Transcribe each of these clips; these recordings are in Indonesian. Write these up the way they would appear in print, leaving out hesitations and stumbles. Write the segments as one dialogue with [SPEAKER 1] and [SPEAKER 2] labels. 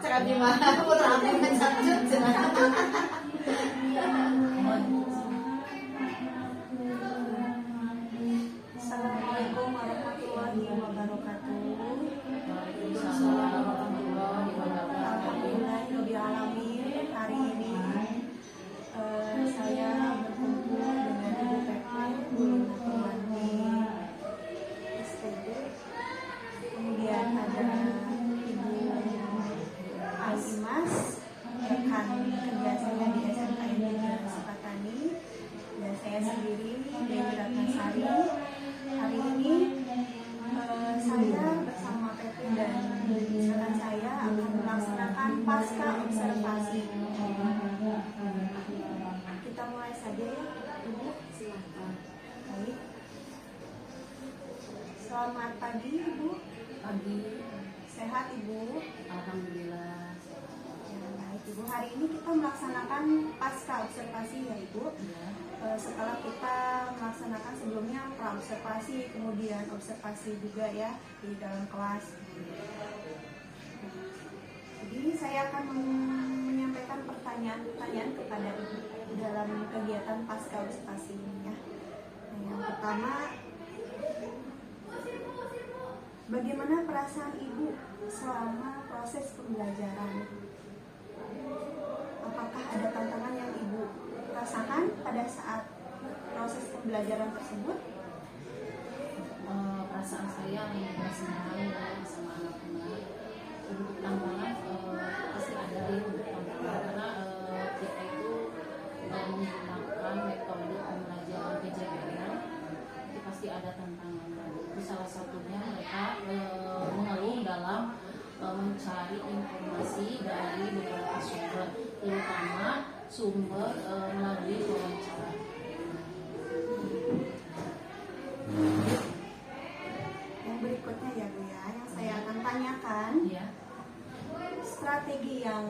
[SPEAKER 1] Cakap di mana? Putra abdi menjajut cenah.
[SPEAKER 2] Assalamualaikum warahmatullahi wabarakatuh.
[SPEAKER 1] Waalaikumsalam warahmatullahi wabarakatuh.
[SPEAKER 2] Alhamdulillahirabbil alamin. Hari ini saya berkumpul dengan Ibu Pepe, guru Permandi STB. Kemudian ada Ibu Alimas, rekan kerja saya di SMK Negeri Sukatani, dan saya sendiri Dewi Ratnasari. Hari ini saya bersama Pepe dan rekan saya akan melaksanakan pasca observasi. Kita mulai saja ya, Ibu. Silakan. Baik. Selamat pagi, Ibu.
[SPEAKER 1] Pagi.
[SPEAKER 2] Sehat, Ibu?
[SPEAKER 1] Alhamdulillah.
[SPEAKER 2] Ya, baik, Ibu. Hari ini kita melaksanakan pasca observasi ya, Ibu.
[SPEAKER 1] Ya.
[SPEAKER 2] Setelah kita melaksanakan sebelumnya pra-observasi, kemudian observasi juga ya di dalam kelas. Jadi saya akan menyampaikan pertanyaan-pertanyaan kepada Ibu dalam kegiatan pasca observasi ini ya. Nah, yang pertama, bagaimana perasaan Ibu selama proses pembelajaran? Apakah ada tantangan yang Ibu rasakan pada saat proses pembelajaran tersebut?
[SPEAKER 1] Perasaan saya senang ya sama anak-anak. Untuk tantangan pasti ada ya untuk tantangan karena kita itu menggunakan metode pembelajaran PJBL itu pasti ada tantangan. Itu salah satunya mereka mengeluh dalam mencari informasi dari beberapa sumber, terutama sumber melalui wawancara.
[SPEAKER 2] Yang berikutnya ya Bu ya, yang saya akan tanyakan,
[SPEAKER 1] Ya.
[SPEAKER 2] strategi yang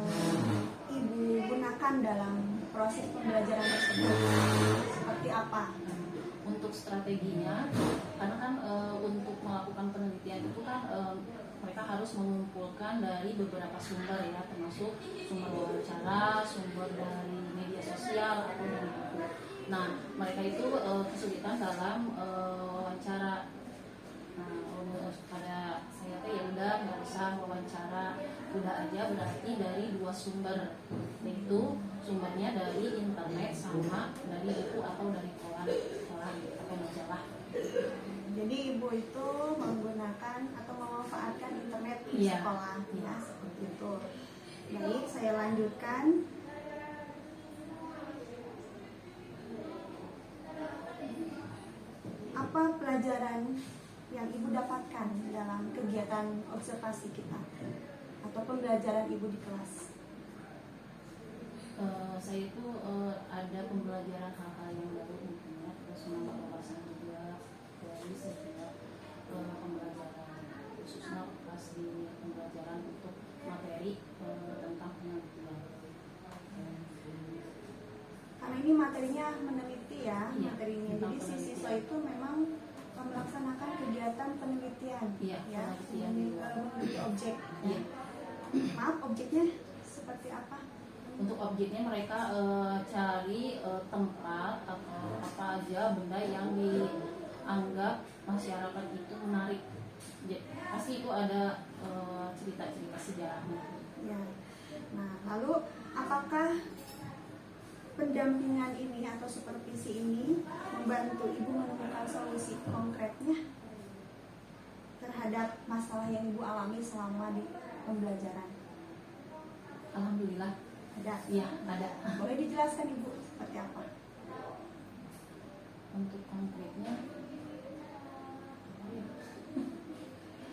[SPEAKER 2] Ibu gunakan dalam proses pembelajaran tersebut seperti apa?
[SPEAKER 1] Untuk strateginya, karena kan untuk melakukan penelitian itu kan mereka harus mengumpulkan dari beberapa sumber ya, termasuk sumber wawancara, sumber dari media sosial atau dari buku. Nah, mereka itu kesulitan dalam wawancara. Nah, pada saya teh ya udah nggak usah wawancara, udah aja berarti dari dua sumber, yaitu sumbernya dari internet sama dari buku atau dari koran atau majalah.
[SPEAKER 2] Jadi Ibu itu menggunakan atau memanfaatkan internet di
[SPEAKER 1] Iya.
[SPEAKER 2] sekolah ya, seperti itu. Baik, saya lanjutkan. Apa pelajaran yang Ibu dapatkan dalam kegiatan observasi kita atau pembelajaran Ibu di kelas?
[SPEAKER 1] Saya itu ada pembelajaran hal-hal yang baru tentunya, terus menambah wawasan juga dari setiap pembelajaran, khususnya pas di pembelajaran untuk materi tentang penelitian.
[SPEAKER 2] Karena ini materinya meneliti ya,
[SPEAKER 1] Iya,
[SPEAKER 2] materinya.
[SPEAKER 1] tentang
[SPEAKER 2] Jadi si
[SPEAKER 1] penelitian.
[SPEAKER 2] siswa itu memang melaksanakan kegiatan penelitian,
[SPEAKER 1] Iya,
[SPEAKER 2] ya,
[SPEAKER 1] penelitian di luar.
[SPEAKER 2] meneliti objek.
[SPEAKER 1] Iya.
[SPEAKER 2] Maaf, objeknya seperti apa?
[SPEAKER 1] Untuk objeknya mereka cari tempat atau apa aja benda yang dianggap masyarakat itu menarik. Jadi, pasti itu ada cerita-cerita sejarahnya.
[SPEAKER 2] Ya. Nah, lalu apakah pendampingan ini atau supervisi ini membantu Ibu menemukan solusi konkretnya terhadap masalah yang Ibu alami selama di pembelajaran?
[SPEAKER 1] Alhamdulillah.
[SPEAKER 2] Ada?
[SPEAKER 1] Iya, ada.
[SPEAKER 2] Boleh dijelaskan Ibu seperti apa?
[SPEAKER 1] Untuk konkretnya,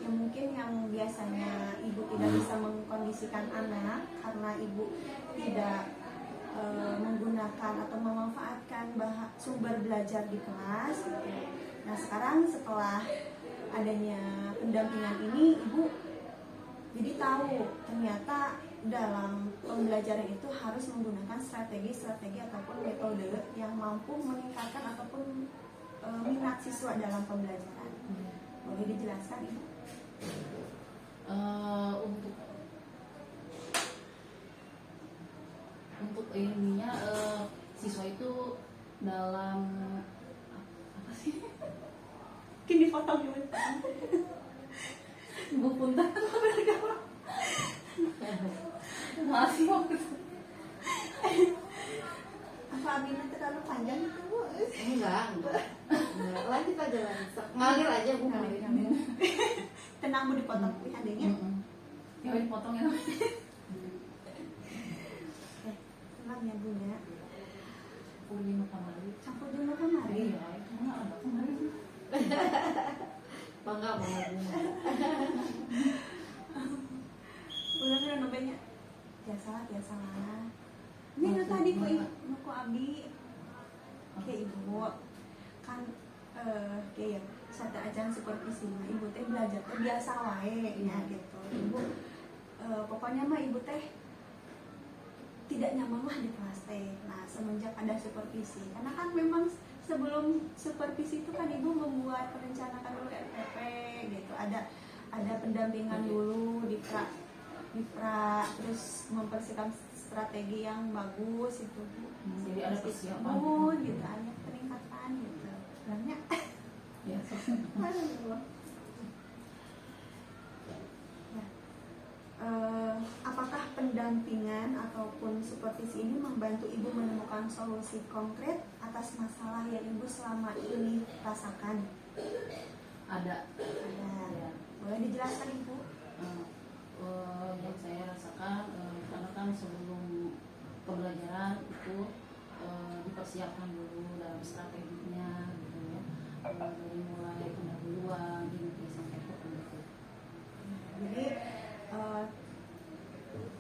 [SPEAKER 2] Ya mungkin yang biasanya Ibu tidak bisa mengkondisikan anak karena Ibu tidak menggunakan atau memanfaatkan sumber belajar di kelas gitu. Nah sekarang setelah adanya pendampingan ini Ibu jadi tahu ternyata dalam pembelajaran itu harus menggunakan strategi-strategi ataupun metode yang mampu meningkatkan ataupun minat siswa dalam pembelajaran. Boleh dijelaskan Ibu?
[SPEAKER 1] untuk ininya siswa itu dalam apa sih?
[SPEAKER 2] Kini foto dulu.
[SPEAKER 1] Bu punten. Masih waktu.
[SPEAKER 2] Apa Abina terlalu panjang itu Bu?
[SPEAKER 3] Enggak. Lanjut aja lanjut. Ngalir aja Bu.
[SPEAKER 2] Ngalir. Tenang Bu, dipotong adanya.
[SPEAKER 1] Ya udah potong ya.
[SPEAKER 2] Tenang ya Bu ya.
[SPEAKER 1] Purwino kamari.
[SPEAKER 2] Campur dulu kemari.
[SPEAKER 1] Iya, itu mah ada kemarin.
[SPEAKER 3] Bangga banget Bu.
[SPEAKER 2] Udah kan banyak. Biasa lah. Ini kan tadi ku abi kayak ibu kan kayak satu aja supervisi mah ibu teh belajar teh biasa wae ya gitu. Ibu pokoknya mah ibu teh tidak nyaman lah di kelas teh. Nah semenjak ada supervisi, karena kan memang sebelum supervisi itu kan ibu membuat perencanaan dulu RPP gitu. Ada pendampingan dulu di pra terus mempersiapkan strategi yang bagus itu Bu.
[SPEAKER 1] Jadi ada persiapan.
[SPEAKER 2] Gitu, ada peningkatan gitu. Banyak.
[SPEAKER 1] Ya,
[SPEAKER 2] Aduh. Ya. Apakah pendampingan ataupun supervisi ini membantu ibu menemukan solusi konkret atas masalah yang ibu selama ini rasakan?
[SPEAKER 1] ada.
[SPEAKER 2] Ada.
[SPEAKER 1] Ya.
[SPEAKER 2] Boleh dijelaskan ibu?
[SPEAKER 1] Yang saya rasakan karena kan sebelum pembelajaran itu dipersiapkan dulu dalam strateginya gitu ya, dari mulai pendahuluan inti sampai ke penutup.
[SPEAKER 2] Jadi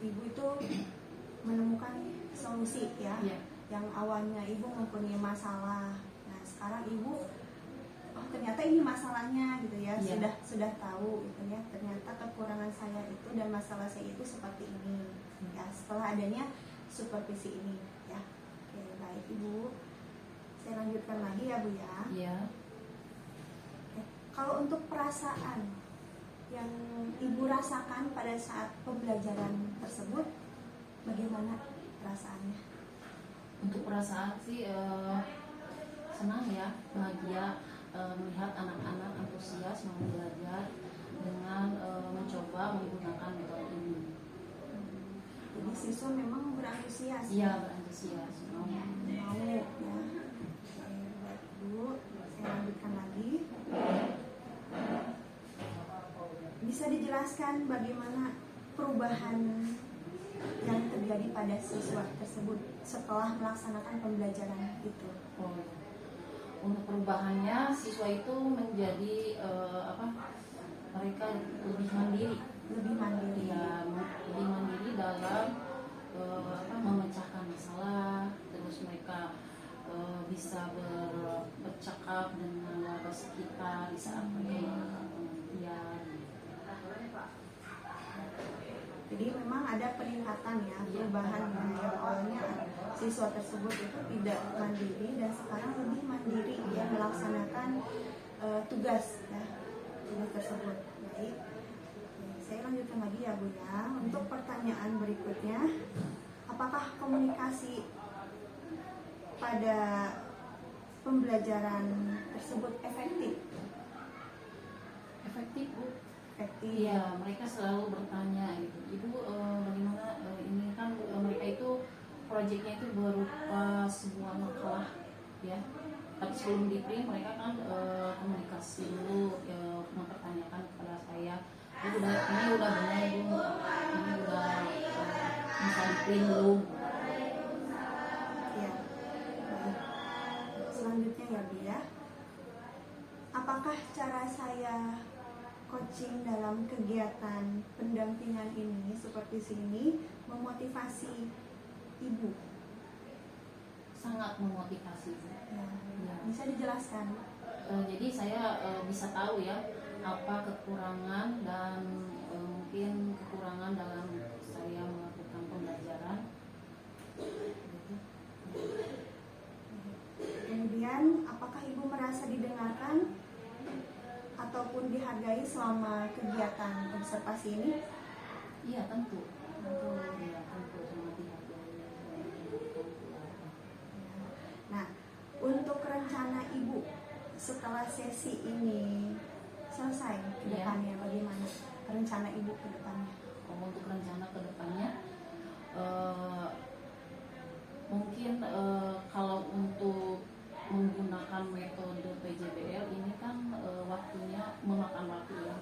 [SPEAKER 2] ibu itu menemukan solusi ya,
[SPEAKER 1] Iya.
[SPEAKER 2] yang awalnya ibu mempunyai masalah. Nah sekarang ibu ternyata ini masalahnya gitu ya,
[SPEAKER 1] Iya.
[SPEAKER 2] sudah tahu gitu ya, ternyata kekurangan saya itu dan masalah saya itu seperti ini ya, setelah adanya supervisi ini ya. Oke baik ibu, saya lanjutkan lagi ya Bu ya.
[SPEAKER 1] Iya.
[SPEAKER 2] Oke. Kalau untuk perasaan yang ibu rasakan pada saat pembelajaran tersebut, bagaimana perasaannya?
[SPEAKER 1] Untuk perasaan sih senang ya, bahagia melihat anak-anak antusias mau belajar dengan mencoba menggunakan metode ini.
[SPEAKER 2] Jadi siswa memang berantusias.
[SPEAKER 1] Iya, berantusias.
[SPEAKER 2] Mau ya. Oke, baik Bu, saya lanjutkan lagi. Bisa dijelaskan bagaimana perubahan yang terjadi pada siswa tersebut setelah melaksanakan pembelajaran itu?
[SPEAKER 1] Oh, iya. Untuk perubahannya siswa itu menjadi mereka lebih mandiri.
[SPEAKER 2] Lebih mandiri.
[SPEAKER 1] Ya, lebih mandiri dalam memecahkan masalah, terus mereka bisa bercakap dengan warga sekitar di saat mereka melakukan penelitian.
[SPEAKER 2] Jadi memang ada peningkatan ya, perubahan yang awalnya siswa tersebut itu tidak mandiri dan sekarang lebih mandiri ya melaksanakan tugas ya, tugas tersebut. Baik, saya lanjutkan lagi ya Bu ya. Untuk pertanyaan berikutnya, apakah komunikasi pada pembelajaran tersebut efektif?
[SPEAKER 1] Efektif, Bu.
[SPEAKER 2] Efektif.
[SPEAKER 1] Iya, mereka selalu bertanya gitu. Ibu bagaimana ini kan mereka itu proyeknya itu berupa sebuah makalah ya. Tapi sebelum di-print mereka kan komunikasi dulu mempertanyakan kepada saya, ini udah benar Bu, ini udah bisa di-print belum?
[SPEAKER 2] Ya. Baik. Selanjutnya ya Bu ya. Apakah cara saya coaching dalam kegiatan pendampingan ini, supervisi ini, memotivasi ibu?
[SPEAKER 1] Sangat memotivasi.
[SPEAKER 2] Ya.
[SPEAKER 1] Ya.
[SPEAKER 2] Bisa dijelaskan?
[SPEAKER 1] Jadi saya bisa tahu ya apa kekurangan dan mungkin kekurangan dalam saya melakukan pembelajaran.
[SPEAKER 2] Kemudian, apakah ibu merasa didengarkan ataupun dihargai selama kegiatan observasi ini?
[SPEAKER 1] Iya tentu.
[SPEAKER 2] Tentu.
[SPEAKER 1] Iya tentu sangat dihargai.
[SPEAKER 2] setelah sesi ini selesai ke
[SPEAKER 1] Iya.
[SPEAKER 2] depannya bagaimana rencana Ibu ke depannya?
[SPEAKER 1] Untuk rencana kedepannya mungkin kalau untuk menggunakan metode PJBL ini kan waktunya memakan waktu ya,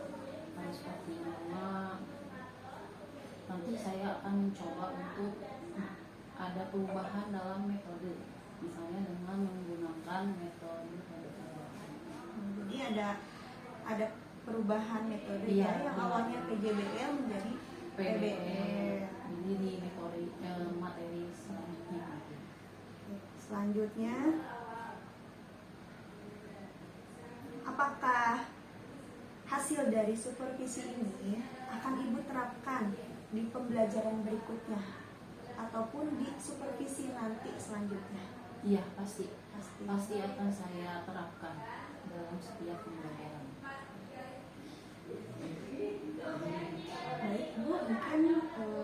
[SPEAKER 1] harus waktu yang lama. Nanti saya akan mencoba untuk ada perubahan dalam metode, misalnya dengan menggunakan metode PJBL.
[SPEAKER 2] Jadi ada perubahan metode
[SPEAKER 1] Iya,
[SPEAKER 2] ya, yang
[SPEAKER 1] iya.
[SPEAKER 2] awalnya PJBL menjadi PBL.
[SPEAKER 1] Ini di metode materi selanjutnya.
[SPEAKER 2] Selanjutnya, apakah hasil dari supervisi ini akan Ibu terapkan di pembelajaran berikutnya ataupun di supervisi nanti selanjutnya?
[SPEAKER 1] Iya, pasti
[SPEAKER 2] Pasti.
[SPEAKER 1] akan saya terapkan dalam setiap pembelajaran.
[SPEAKER 2] Baik Bu, mungkin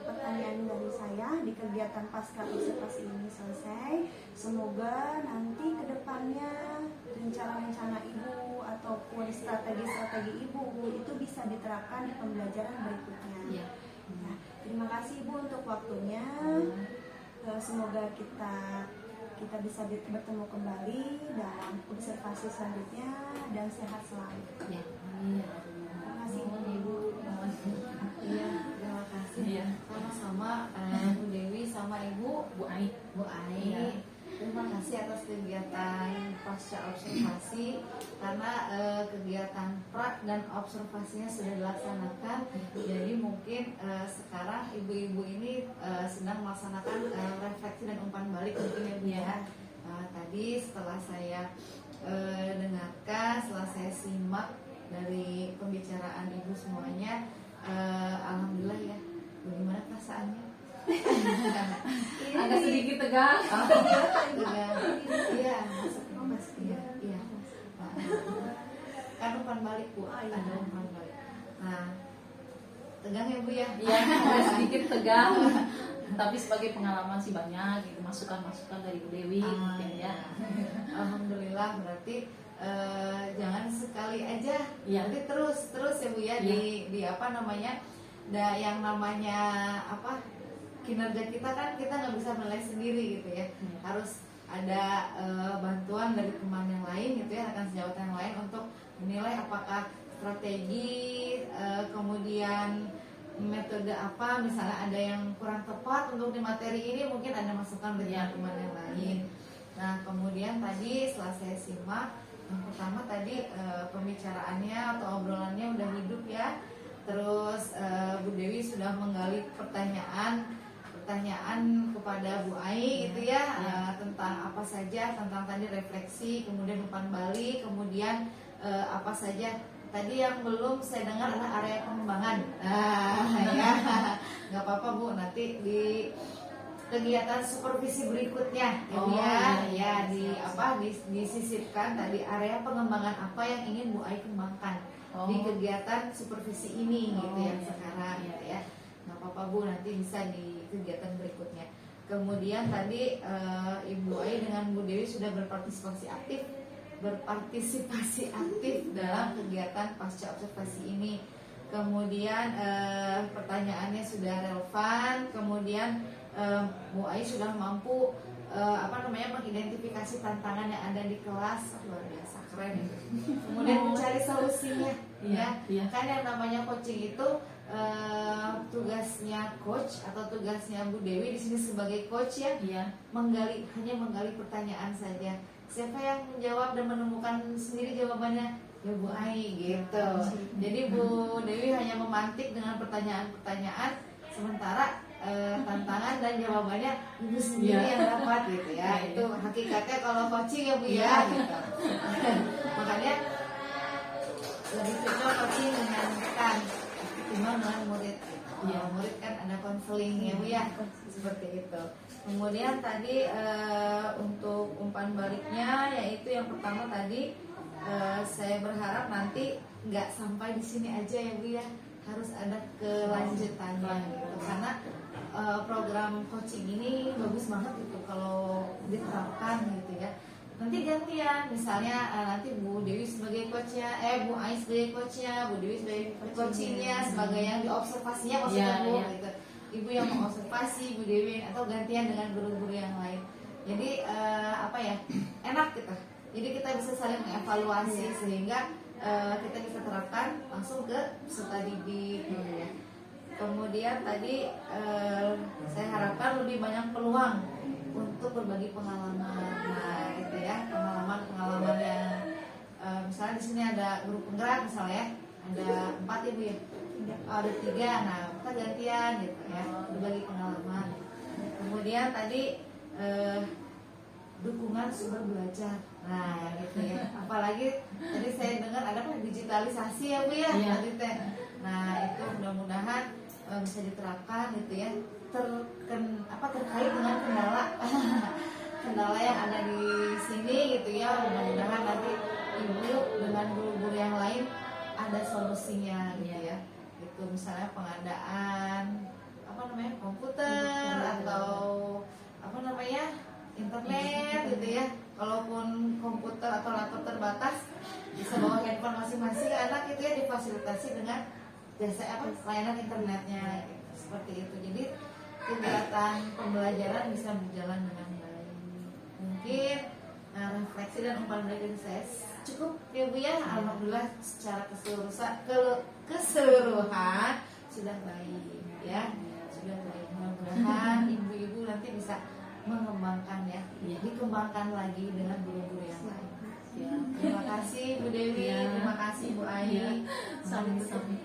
[SPEAKER 2] pertanyaan dari saya di kegiatan pasca observasi ini selesai. Semoga nanti kedepannya rencana-rencana Ibu ataupun strategi-strategi Ibu itu bisa diterapkan di pembelajaran berikutnya.
[SPEAKER 1] Iya.
[SPEAKER 2] Ya, terima kasih Ibu untuk waktunya. Semoga kita bisa bertemu kembali dalam observasi selanjutnya dan sehat selalu.
[SPEAKER 1] Ya, amin.
[SPEAKER 2] Terima kasih Ibu.
[SPEAKER 3] Iya, terima kasih.
[SPEAKER 1] Iya.
[SPEAKER 3] Sama-sama Bu Dewi sama Ibu
[SPEAKER 1] Bu Ai.
[SPEAKER 3] Bu Ai.
[SPEAKER 1] Iya.
[SPEAKER 3] Terima kasih atas kegiatan pasca observasi karena kegiatan prak dan observasinya sudah dilaksanakan. Jadi mungkin sekarang ibu-ibu ini sedang melaksanakan refleksi dan umpan balik mungkin ya Bu ya. Tadi setelah saya dengarkan, setelah saya simak dari pembicaraan ibu semuanya, alhamdulillah ya. Bagaimana perasaannya?
[SPEAKER 1] Agak sedikit tegang.
[SPEAKER 3] Iya, iya. Kan umpan balik Bu, ada umpan balik. Nah, tegang ya Bu ya?
[SPEAKER 1] Iya, agak sedikit tegang. Tapi sebagai pengalaman sih banyak gitu, masukan-masukan dari Bu Dewi mungkin ya.
[SPEAKER 3] Alhamdulillah, berarti jangan sekali aja,
[SPEAKER 1] Iya.
[SPEAKER 3] nanti terus ya Bu ya,
[SPEAKER 1] Iya.
[SPEAKER 3] di apa namanya, yang namanya apa, kinerja kita kan kita nggak bisa menilai sendiri gitu ya.
[SPEAKER 1] Iya.
[SPEAKER 3] Harus ada bantuan dari teman yang lain gitu ya, rekan sejawat yang lain untuk menilai apakah strategi, kemudian metode apa, misalnya ada yang kurang tepat untuk di materi ini, mungkin ada masukan dari
[SPEAKER 1] Iya.
[SPEAKER 3] teman yang lain. Nah, kemudian tadi setelah saya simak, yang pertama tadi pembicaraannya atau obrolannya udah hidup ya. Terus Bu Dewi sudah menggali pertanyaan kepada Bu Ai gitu ya, tentang apa saja, tentang tadi refleksi, kemudian umpan balik, kemudian apa saja tadi yang belum saya dengar adalah area pengembangan. Ya nggak apa-apa Bu, nanti di kegiatan supervisi berikutnya ya disisipkan tadi area pengembangan apa yang ingin Bu Ai kembangkan di kegiatan supervisi ini gitu ya sekarang gitu ya. Nggak apa-apa Bu, nanti bisa di kegiatan berikutnya. Kemudian tadi Ibu Ai dengan Bu Dewi sudah berpartisipasi aktif dalam kegiatan pasca observasi ini. Kemudian pertanyaannya sudah relevan. Kemudian Bu Ai sudah mampu mengidentifikasi tantangan yang ada di kelas. Luar biasa, keren itu. Kemudian mencari solusinya.
[SPEAKER 1] Iya.
[SPEAKER 3] Kan yang namanya coaching itu tugasnya coach atau tugasnya Bu Dewi di sini sebagai coach ya,
[SPEAKER 1] Iya.
[SPEAKER 3] hanya menggali pertanyaan saja. Siapa yang menjawab dan menemukan sendiri jawabannya? Ya Bu Ai gitu. Jadi Bu Dewi hanya memantik dengan pertanyaan-pertanyaan, sementara tantangan dan jawabannya Ibu sendiri yang dapat gitu ya.
[SPEAKER 1] Iya.
[SPEAKER 3] Itu hakikatnya kalau coaching ya Bu ya gitu. Makanya lebih cocok coaching dengan rekan ketimbang dengan murid.
[SPEAKER 1] Iya.
[SPEAKER 3] Murid kan ada konseling ya Bu ya, seperti itu. Kemudian tadi untuk umpan baliknya, yaitu yang pertama tadi saya berharap nanti nggak sampai di sini aja ya Bu ya, harus ada kelanjutannya gitu. Karena program coaching ini bagus banget gitu kalau diterapkan gitu ya. nanti gantian, misalnya nanti Bu Dewi sebagai coachnya, Bu Ais sebagai coachnya, Bu Dewi sebagai coachingnya, sebagai yang diobservasinya maksudnya Bu, gitu. Ibu yang mengobservasi, Bu Dewi, atau gantian dengan guru-guru yang lain. Jadi apa ya, enak gitu. Jadi kita bisa saling mengevaluasi sehingga kita bisa terapkan langsung ke peserta didik. Gitu ya. Kemudian tadi saya harapkan lebih banyak peluang untuk berbagi pengalaman. Nah, gitu ya, pengalaman yang misalnya di sini ada guru penggerak misalnya, ada 4 ibu ya, ada 3, nah kita gantian gitu ya, berbagi pengalaman. Kemudian tadi dukungan sumber belajar, nah gitu ya. Apalagi tadi saya dengar ada digitalisasi ya Bu ya, tadi teh. Nah itu mudah-mudahan bisa diterapkan gitu ya, terkait dengan kendala yang ada di sini gitu ya. Mudah-mudahan nanti ibu dengan guru-guru yang lain ada solusinya gitu ya. Itu misalnya pengadaan komputer atau internet gitu ya. Kalaupun komputer atau laptop terbatas, bisa bawa handphone masing-masing anak itu ya, difasilitasi dengan jasa layanan internetnya gitu. Seperti itu. Jadi kegiatan pembelajaran bisa berjalan dengan baik. Mungkin refleksi dan umpan balik saya cukup ya Bu ya. Alhamdulillah secara keseluruhan sudah baik ya, sudah baik. Mudah-mudahan ibu-ibu nanti bisa mengembangkan ya, dikembangkan lagi dengan guru-guru yang lain. Ya. Terima kasih Bu Dewi, terima kasih Bu Ai.
[SPEAKER 1] Sami-sami.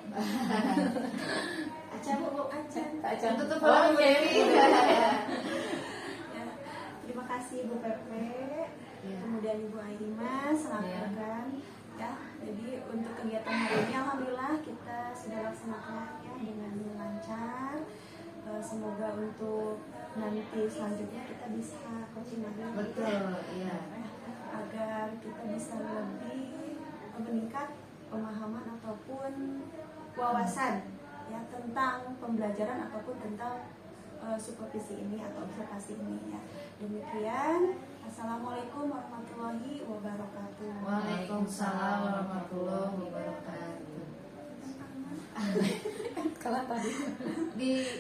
[SPEAKER 2] Acan Bu, Acan.
[SPEAKER 3] Tutup Bu Dewi.
[SPEAKER 2] Ya, terima kasih Bu Pepe, kemudian Ibu Aima, selamat rekan. Ya, jadi untuk kegiatan hari ini alhamdulillah kita sudah laksanakan ya dengan lancar. Semoga untuk nanti selanjutnya kita bisa coaching lagi.
[SPEAKER 3] Betul, iya.
[SPEAKER 2] Agar kita bisa lebih meningkat pemahaman ataupun wawasan ya tentang pembelajaran ataupun tentang supervisi ini atau observasi ini ya. Demikian, assalamualaikum warahmatullahi wabarakatuh.
[SPEAKER 3] Waalaikumsalam warahmatullahi wabarakatuh.
[SPEAKER 1] Kalau tadi
[SPEAKER 3] Di